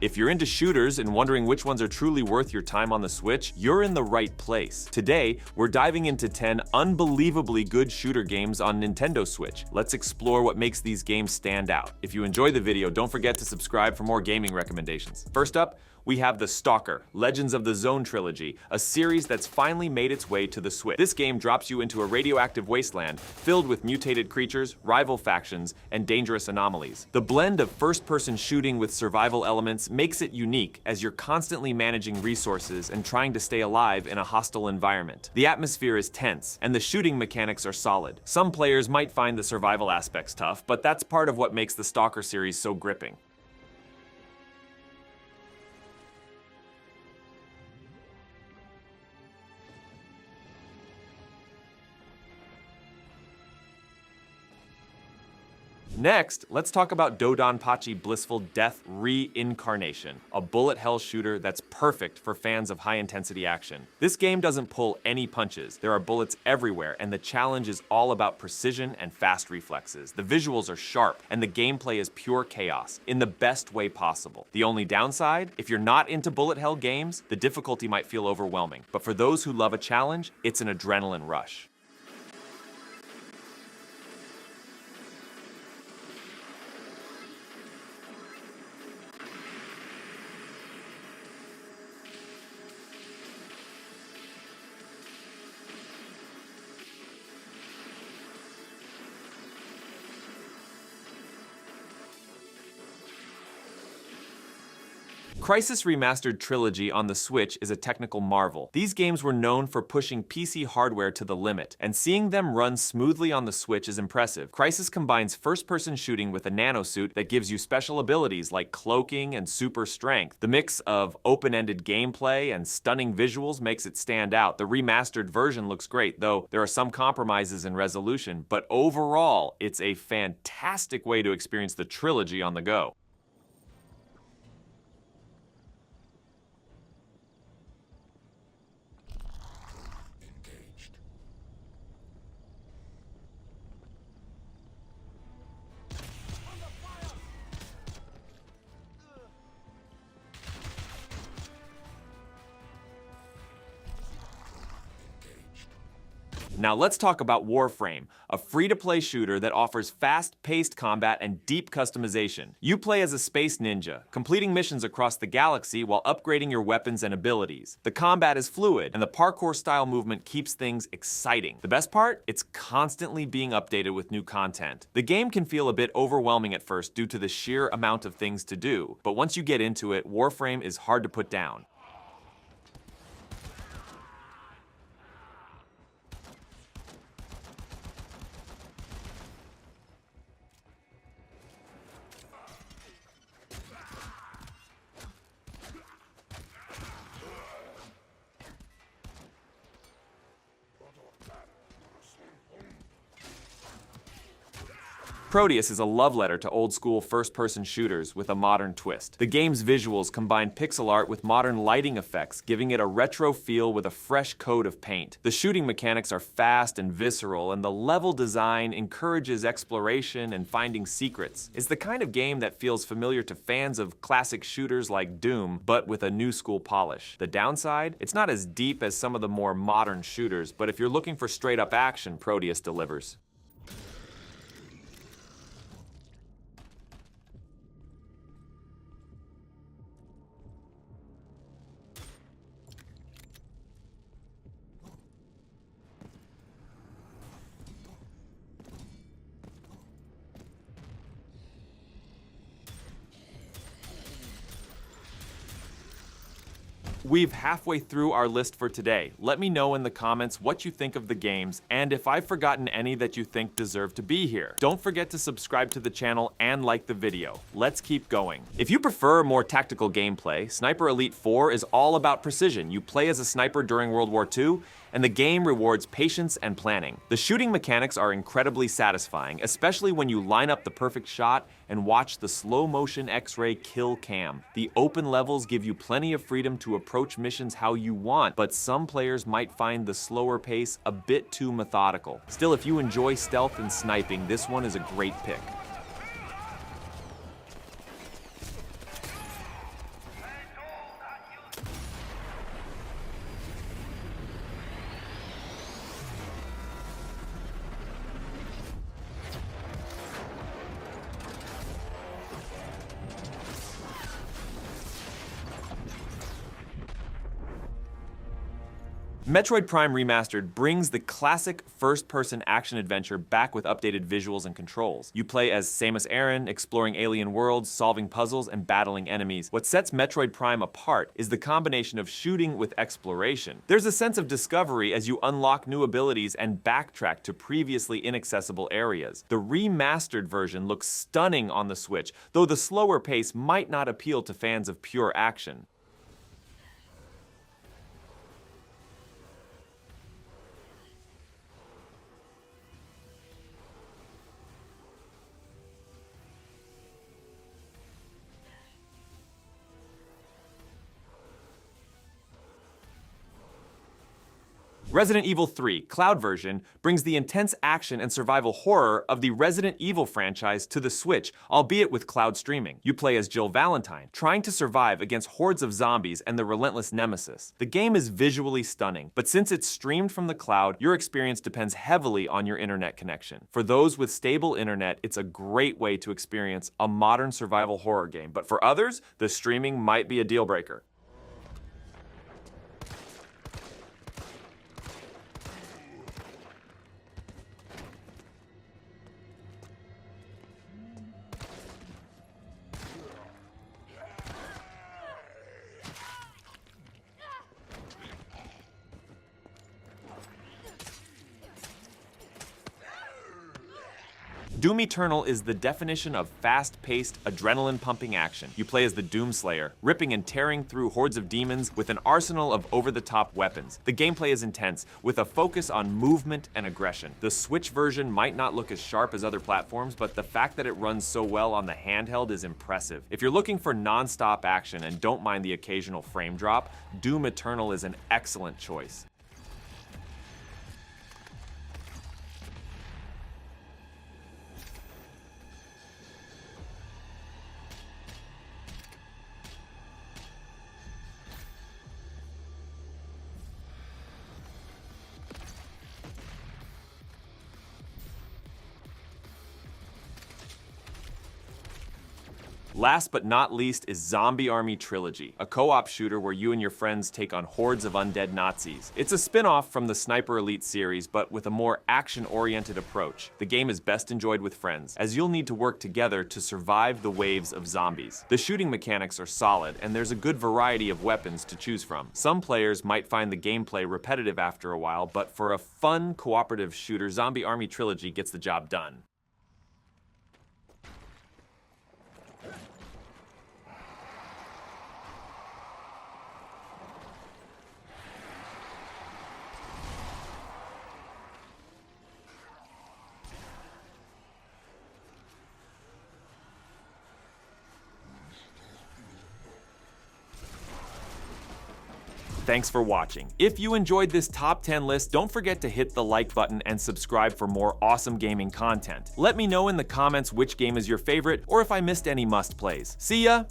If you're into shooters and wondering which ones are truly worth your time on the Switch, you're in the right place. Today, we're diving into 10 unbelievably good shooter games on Nintendo Switch. Let's explore what makes these games stand out. If you enjoyed the video, don't forget to subscribe for more gaming recommendations. First up, we have the STALKER, Legends of the Zone Trilogy, a series that's finally made its way to the Switch. This game drops you into a radioactive wasteland filled with mutated creatures, rival factions, and dangerous anomalies. The blend of first-person shooting with survival elements makes it unique as you're constantly managing resources and trying to stay alive in a hostile environment. The atmosphere is tense, and the shooting mechanics are solid. Some players might find the survival aspects tough, but that's part of what makes the STALKER series so gripping. Next, let's talk about DoDonPachi Blissful Death Reincarnation, a bullet hell shooter that's perfect for fans of high-intensity action. This game doesn't pull any punches. There are bullets everywhere, and the challenge is all about precision and fast reflexes. The visuals are sharp, and the gameplay is pure chaos, in the best way possible. The only downside? If you're not into bullet hell games, the difficulty might feel overwhelming. But for those who love a challenge, it's an adrenaline rush. Crysis Remastered Trilogy on the Switch is a technical marvel. These games were known for pushing PC hardware to the limit, and seeing them run smoothly on the Switch is impressive. Crysis combines first-person shooting with a nanosuit that gives you special abilities like cloaking and super strength. The mix of open-ended gameplay and stunning visuals makes it stand out. The remastered version looks great, though there are some compromises in resolution, but overall, it's a fantastic way to experience the trilogy on the go. Now let's talk about Warframe, a free-to-play shooter that offers fast-paced combat and deep customization. You play as a space ninja, completing missions across the galaxy while upgrading your weapons and abilities. The combat is fluid, and the parkour-style movement keeps things exciting. The best part? It's constantly being updated with new content. The game can feel a bit overwhelming at first due to the sheer amount of things to do, but once you get into it, Warframe is hard to put down. Prodeus is a love letter to old-school first-person shooters with a modern twist. The game's visuals combine pixel art with modern lighting effects, giving it a retro feel with a fresh coat of paint. The shooting mechanics are fast and visceral, and the level design encourages exploration and finding secrets. It's the kind of game that feels familiar to fans of classic shooters like Doom, but with a new-school polish. The downside? It's not as deep as some of the more modern shooters, but if you're looking for straight-up action, Prodeus delivers. We've halfway through our list for today. Let me know in the comments what you think of the games and if I've forgotten any that you think deserve to be here. Don't forget to subscribe to the channel and like the video. Let's keep going. If you prefer more tactical gameplay, Sniper Elite 4 is all about precision. You play as a sniper during World War II, and the game rewards patience and planning. The shooting mechanics are incredibly satisfying, especially when you line up the perfect shot and watch the slow-motion X-ray kill cam. The open levels give you plenty of freedom to approach missions how you want, but some players might find the slower pace a bit too methodical. Still, if you enjoy stealth and sniping, this one is a great pick. Metroid Prime Remastered brings the classic first-person action-adventure back with updated visuals and controls. You play as Samus Aran, exploring alien worlds, solving puzzles, and battling enemies. What sets Metroid Prime apart is the combination of shooting with exploration. There's a sense of discovery as you unlock new abilities and backtrack to previously inaccessible areas. The remastered version looks stunning on the Switch, though the slower pace might not appeal to fans of pure action. Resident Evil 3 Cloud version brings the intense action and survival horror of the Resident Evil franchise to the Switch, albeit with cloud streaming. You play as Jill Valentine, trying to survive against hordes of zombies and the relentless nemesis. The game is visually stunning, but since it's streamed from the cloud, your experience depends heavily on your internet connection. For those with stable internet, it's a great way to experience a modern survival horror game, but for others, the streaming might be a deal breaker. Doom Eternal is the definition of fast-paced, adrenaline-pumping action. You play as the Doomslayer, ripping and tearing through hordes of demons with an arsenal of over-the-top weapons. The gameplay is intense, with a focus on movement and aggression. The Switch version might not look as sharp as other platforms, but the fact that it runs so well on the handheld is impressive. If you're looking for non-stop action and don't mind the occasional frame drop, Doom Eternal is an excellent choice. Last but not least is Zombie Army Trilogy, a co-op shooter where you and your friends take on hordes of undead Nazis. It's a spin-off from the Sniper Elite series, but with a more action-oriented approach. The game is best enjoyed with friends, as you'll need to work together to survive the waves of zombies. The shooting mechanics are solid, and there's a good variety of weapons to choose from. Some players might find the gameplay repetitive after a while, but for a fun, cooperative shooter, Zombie Army Trilogy gets the job done. Thanks for watching. If you enjoyed this top 10 list, don't forget to hit the like button and subscribe for more awesome gaming content. Let me know in the comments which game is your favorite or if I missed any must-plays. See ya!